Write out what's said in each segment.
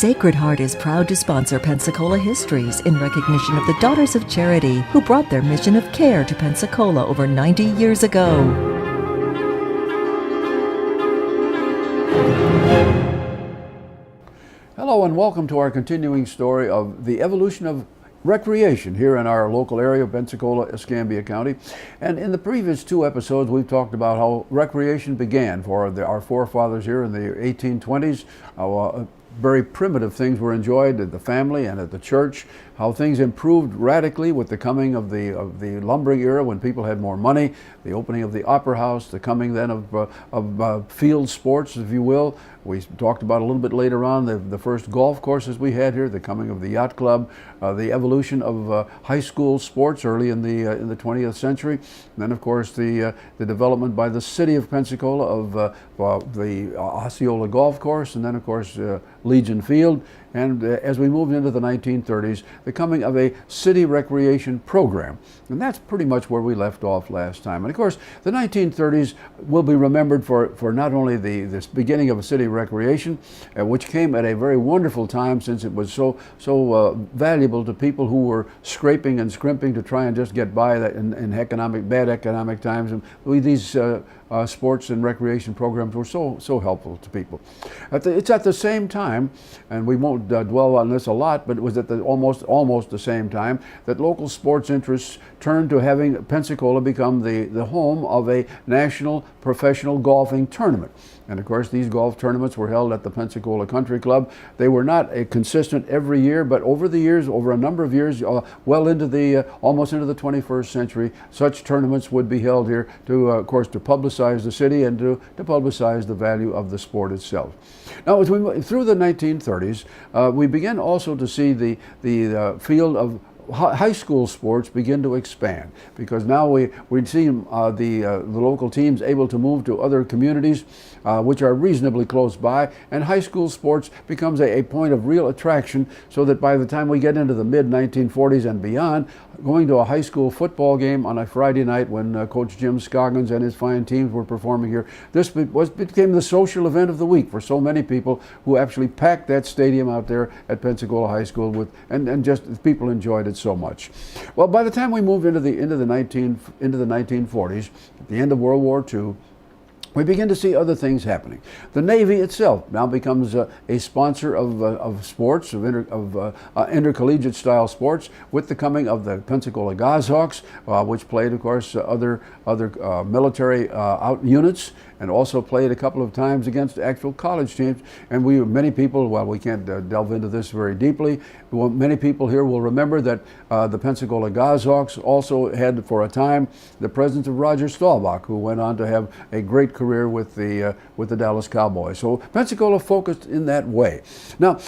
Sacred Heart is proud to sponsor Pensacola Histories in recognition of the Daughters of Charity who brought their mission of care to Pensacola over 90 years ago. Hello and welcome to our continuing story of the evolution of recreation here in our local area of Pensacola, Escambia County. And in the previous two episodes, we've talked about how recreation began for our forefathers here in the 1820s, how very primitive things were enjoyed at the family and at the church, how things improved radically with the coming of the lumbering era when people had more money, the opening of the opera house, the coming then of field sports, if you will. We talked about a little bit later on the first golf courses we had here, the coming of the yacht club, the evolution of high school sports early in the 20th century, and then of course the development by the city of Pensacola of the Osceola Golf Course, and then of course Legion Field. And as we moved into the 1930s, the coming of a city recreation program. And that's pretty much where we left off last time. And of course, the 1930s will be remembered for not only this beginning of a city recreation, which came at a very wonderful time since it was so valuable to people who were scraping and scrimping to try and just get by that in bad economic times. And these sports and recreation programs were so helpful to people. It's at the same time, and we won't dwell on this a lot, but it was at the almost the same time that local sports interests turned to having Pensacola become the home of a national professional golfing tournament. And of course, these golf tournaments were held at the Pensacola Country Club. They were not consistent every year, but over the years, over a number of years, well into almost into the 21st century, such tournaments would be held here to, of course, to publicize the city and to publicize the value of the sport itself. Now, as we move through the 1930s, we begin also to see the field of high school sports begin to expand, because now we'd see the local teams able to move to other communities which are reasonably close by, and high school sports becomes a point of real attraction, so that by the time we get into the mid-1940s and beyond, going to a high school football game on a Friday night when Coach Jim Scoggins and his fine teams were performing here, this became the social event of the week for so many people who actually packed that stadium out there at Pensacola High School and just people enjoyed it so much. Well, by the time we moved into the 1940s, at the end of World War II, we begin to see other things happening. The Navy itself now becomes a sponsor of sports, of intercollegiate style sports, with the coming of the Pensacola Goshawks, which played, of course, other military units, and also played a couple of times against actual college teams. And many people, while we can't delve into this very deeply, many people here will remember that the Pensacola Goshawks also had, for a time, the presence of Roger Staubach, who went on to have a great career with the Dallas Cowboys. So Pensacola focused in that way. Now,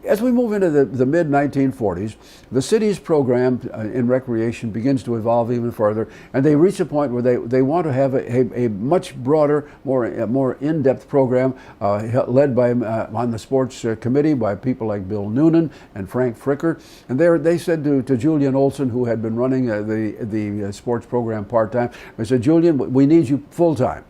as we move into the mid-1940s, the city's program in recreation begins to evolve even further, and they reach a point where they want to have a much broader, more in-depth program led by on the sports committee by people like Bill Noonan and Frank Fricker. And they said to Julian Olson, who had been running the sports program part-time, they said, "Julian, we need you full-time."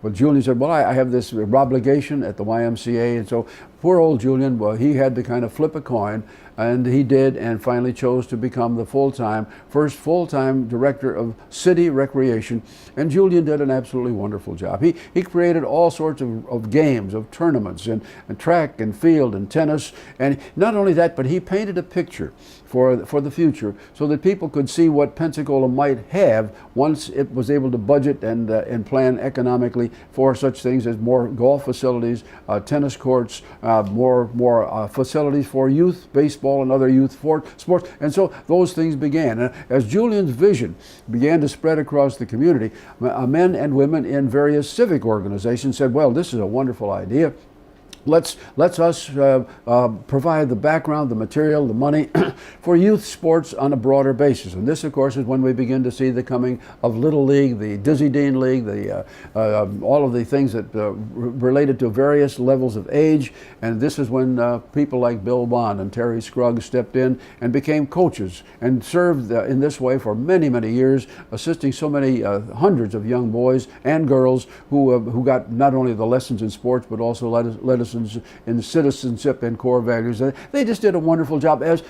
But Julian said, "Well, I have this obligation at the YMCA," and so poor old Julian, well, he had to kind of flip a coin, and he did, and finally chose to become the first full-time director of city recreation. And Julian did an absolutely wonderful job. He created all sorts of games, of tournaments, and track and field and tennis. And not only that, but he painted a picture for the future, so that people could see what Pensacola might have once it was able to budget and plan economically for such things as more golf facilities, tennis courts, more facilities for youth baseball and other youth sports. And so those things began. And as Julian's vision began to spread across the community, men and women in various civic organizations said, "Well, this is a wonderful idea. Let's provide the background, the material, the money for youth sports on a broader basis." And this, of course, is when we begin to see the coming of Little League, the Dizzy Dean League, all of the things that related to various levels of age. And this is when people like Bill Bond and Terry Scruggs stepped in and became coaches and served in this way for many, many years, assisting so many hundreds of young boys and girls who got not only the lessons in sports, but also led us lessons in citizenship and core values. They just did a wonderful job, as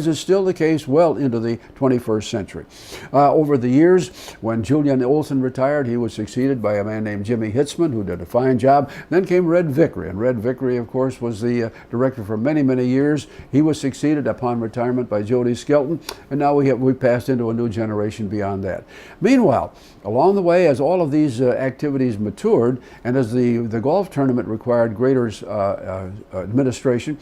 is still the case well into the 21st century. Over the years, when Julian Olson retired, he was succeeded by a man named Jimmy Hitzman, who did a fine job. Then came Red Vickery, and Red Vickery, of course, was the director for many, many years. He was succeeded upon retirement by Jody Skelton, and now we passed into a new generation beyond that. Meanwhile, along the way, as all of these activities matured, and as the golf tournament required greater administration,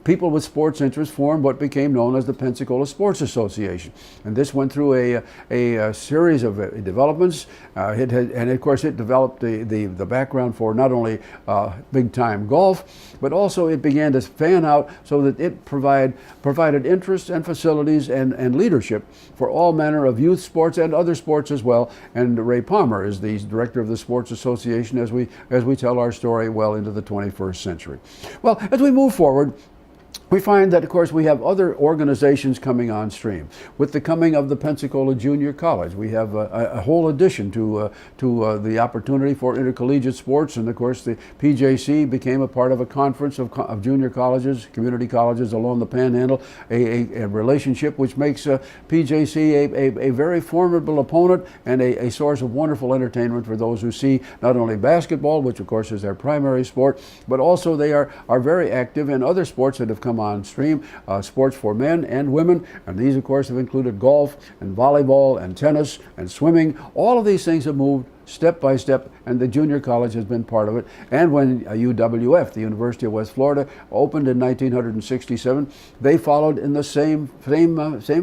people with sports interests formed what became known as the Pensacola Sports Association. And this went through a series of developments, and of course it developed the background for not only big-time golf, but also it began to fan out so that it provided interest and facilities and leadership for all manner of youth sports and other sports as well. And Ray Palmer is the director of the Sports Association as we tell our story well into the 21st century. Well, as we move forward, we find that, of course, we have other organizations coming on stream. With the coming of the Pensacola Junior College, we have a whole addition to the opportunity for intercollegiate sports. And, of course, the PJC became a part of a conference of junior colleges, community colleges along the Panhandle, a relationship which makes PJC a very formidable opponent and a source of wonderful entertainment for those who see not only basketball, which, of course, is their primary sport, but also they are very active in other sports that have come on stream, sports for men and women, and these of course have included golf and volleyball and tennis and swimming. All of these things have moved step by step, and the junior college has been part of it. And when UWF, the University of West Florida, opened in 1967, they followed in the same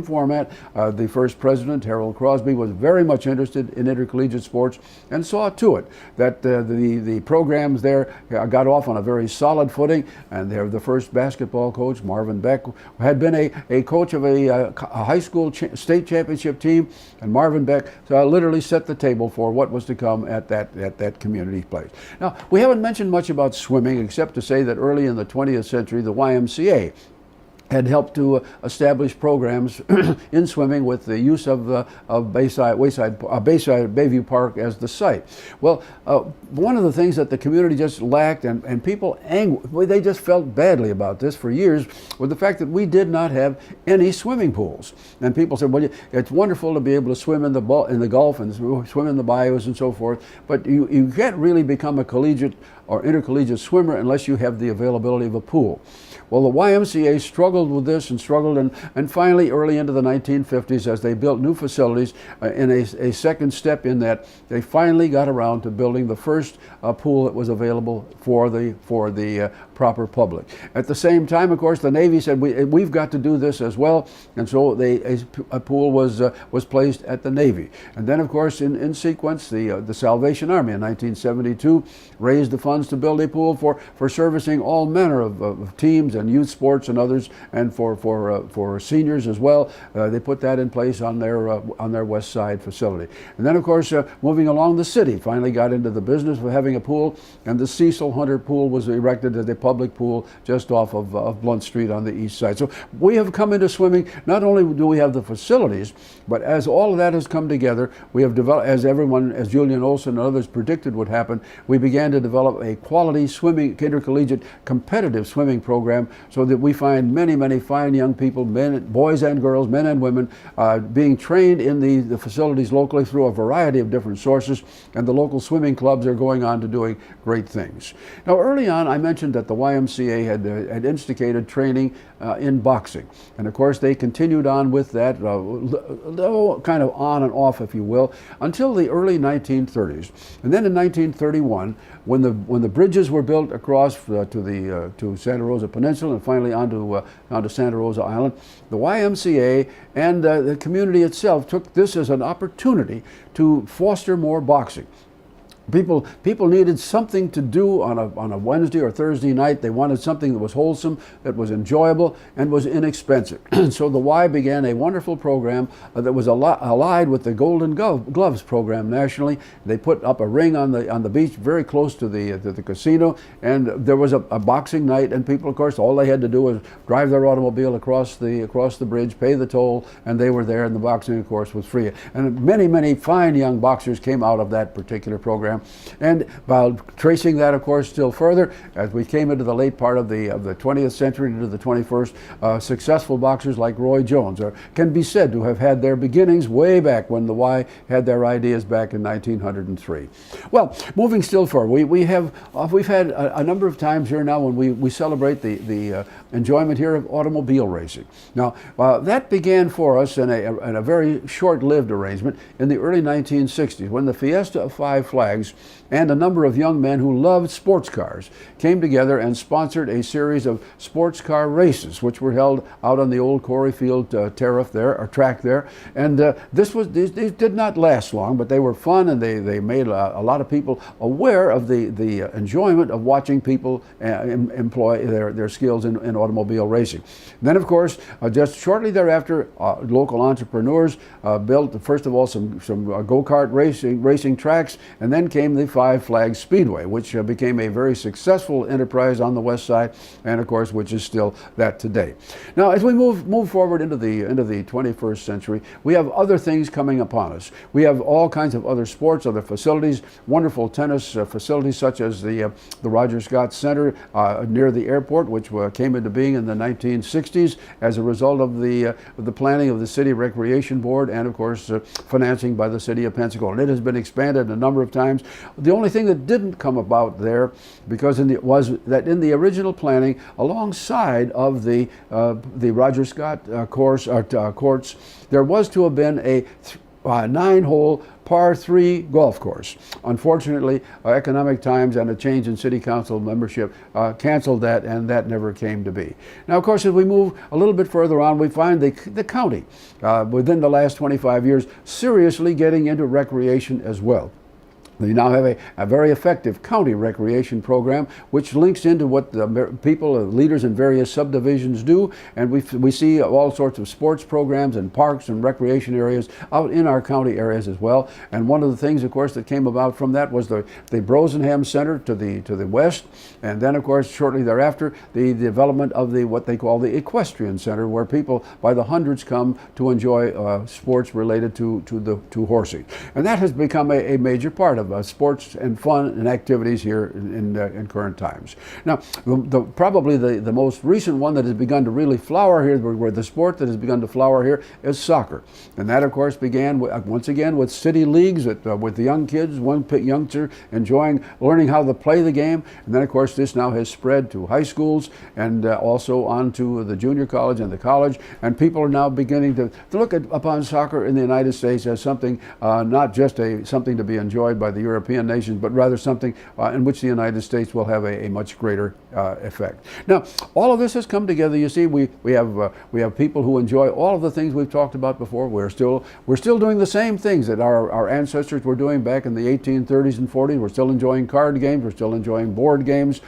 format. The first president, Harold Crosby, was very much interested in intercollegiate sports and saw to it that the programs there got off on a very solid footing. And the first basketball coach, Marvin Beck, had been a coach of a high school state championship team, and Marvin Beck literally set the table for what was to come at that community place. Now, we haven't mentioned much about swimming except to say that early in the 20th century, the YMCA had helped to establish programs in swimming with the use of Bayview Park as the site. Well, one of the things that the community just lacked, and people they just felt badly about this for years, was the fact that we did not have any swimming pools. And people said, well, it's wonderful to be able to swim in the Gulf and swim in the bayous and so forth, but you can't really become a collegiate or intercollegiate swimmer unless you have the availability of a pool. Well, the YMCA struggled with this and struggled, and finally, early into the 1950s, as they built new facilities, in a second step in that, they finally got around to building the first pool that was available for the proper public. At the same time, of course, the Navy said we've got to do this as well, and so a pool was placed at the Navy. And then, of course, in sequence, the Salvation Army in 1972 raised the funds to build a pool for servicing all manner of teams and youth sports and others, and for seniors as well. They put that in place on their West Side facility. And then, of course, moving along, the city finally got into the business of having a pool, and the Cecil Hunter Pool was erected as a public pool just off of Blunt Street on the east side. So we have come into swimming. Not only do we have the facilities, but as all of that has come together, we have developed, as Julian Olson and others predicted would happen, we began to develop a quality swimming, intercollegiate competitive swimming program, so that we find many, many fine young people, boys and girls, men and women, being trained in the facilities locally through a variety of different sources, and the local swimming clubs are going on to doing great things. Now, early on, I mentioned that the YMCA had instigated training in boxing, and of course they continued on with that, kind of on and off, if you will, until the early 1930s. And then in 1931, when the bridges were built across to Santa Rosa Peninsula and finally onto Santa Rosa Island, the YMCA and the community itself took this as an opportunity to foster more boxing. People needed something to do on a Wednesday or Thursday night. They wanted something that was wholesome, that was enjoyable, and was inexpensive. So the Y began a wonderful program that was allied with the Golden Gloves program nationally. They put up a ring on the beach very close to the casino, and there was a boxing night. And people, of course, all they had to do was drive their automobile across the bridge, pay the toll, and they were there. And the boxing, of course, was free. And many, many fine young boxers came out of that particular program. program. And while tracing that, of course, still further, as we came into the late part of the 20th century into the 21st, successful boxers like Roy Jones can be said to have had their beginnings way back when the Y had their ideas back in 1903. Well, moving still forward, we've had a number of times here now when we celebrate the enjoyment here of automobile racing. Now, that began for us in a very short-lived arrangement in the early 1960s when the Fiesta of Five Flags and a number of young men who loved sports cars came together and sponsored a series of sports car races, which were held out on the old Corey Field track there. And these did not last long, but they were fun, and they made a lot of people aware of the enjoyment of watching people employ their skills in automobile racing. And then, of course, just shortly thereafter, local entrepreneurs built, first of all, some go-kart racing tracks, and then came the Five Flags Speedway, which became a very successful enterprise on the west side, and of course, which is still that today. Now, as we move forward into the 21st century, we have other things coming upon us. We have all kinds of other sports, other facilities, wonderful tennis facilities such as the Roger Scott Center near the airport, which came into being in the 1960s as a result of the planning of the City Recreation Board and, of course, financing by the City of Pensacola. And it has been expanded a number of times. The only thing that didn't come about there, because was that in the original planning, alongside of the Roger Scott courts, there was to have been a 9-hole par 3 golf course. Unfortunately, economic times and a change in city council membership canceled that, and that never came to be. Now, of course, as we move a little bit further on, we find the county, within the last 25 years, seriously getting into recreation as well. We now have a very effective county recreation program, which links into what the leaders in various subdivisions do, and we see all sorts of sports programs and parks and recreation areas out in our county areas as well. And one of the things, of course, that came about from that was the Brosenham Center to the west, and then, of course, shortly thereafter, the development of what they call the Equestrian Center, where people by the hundreds come to enjoy sports related to horsing, and that has become a major part of sports and fun and activities here in current times. Now, probably the most recent one that has begun to really flower here, where the sport that has begun to flower here, is soccer. And that, of course, began once again with city leagues with the young kids, one youngster learning how to play the game. And then, of course, this now has spread to high schools and also on to the junior college and the college. And people are now beginning to look upon soccer in the United States as something, not just something to be enjoyed by the European nations, but rather something in which the United States will have a much greater effect. Now, all of this has come together. You see, we have people who enjoy all of the things we've talked about before. We're still doing the same things that our ancestors were doing back in the 1830s and 40s. We're still enjoying card games. We're still enjoying board games.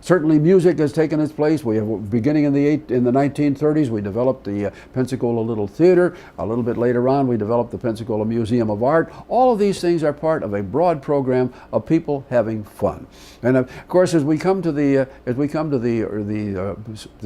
Certainly music has taken its place. We have, beginning in the 1930s, we developed the Pensacola Little Theater. A little bit later on, we developed the Pensacola Museum of Art. All of these things are part of a broad program of people having fun. And of course, as we come to the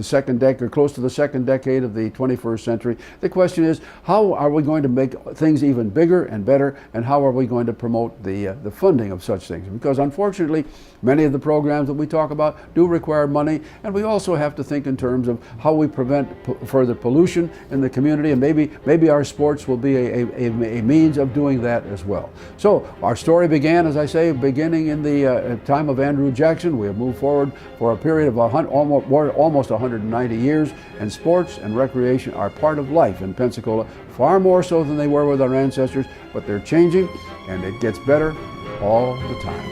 second decade, or close to the second decade of the 21st century, the question is, how are we going to make things even bigger and better, and how are we going to promote the funding of such things? Because unfortunately, many of the programs that we talk about do require money, and we also have to think in terms of how we prevent further pollution in the community, and maybe our sports will be a means of doing that as well. So our story began, as I say, beginning in the time of Andrew Jackson. We have moved forward for a period of almost 190 years, and sports and recreation are part of life in Pensacola, far more so than they were with our ancestors, but they're changing, and it gets better all the time.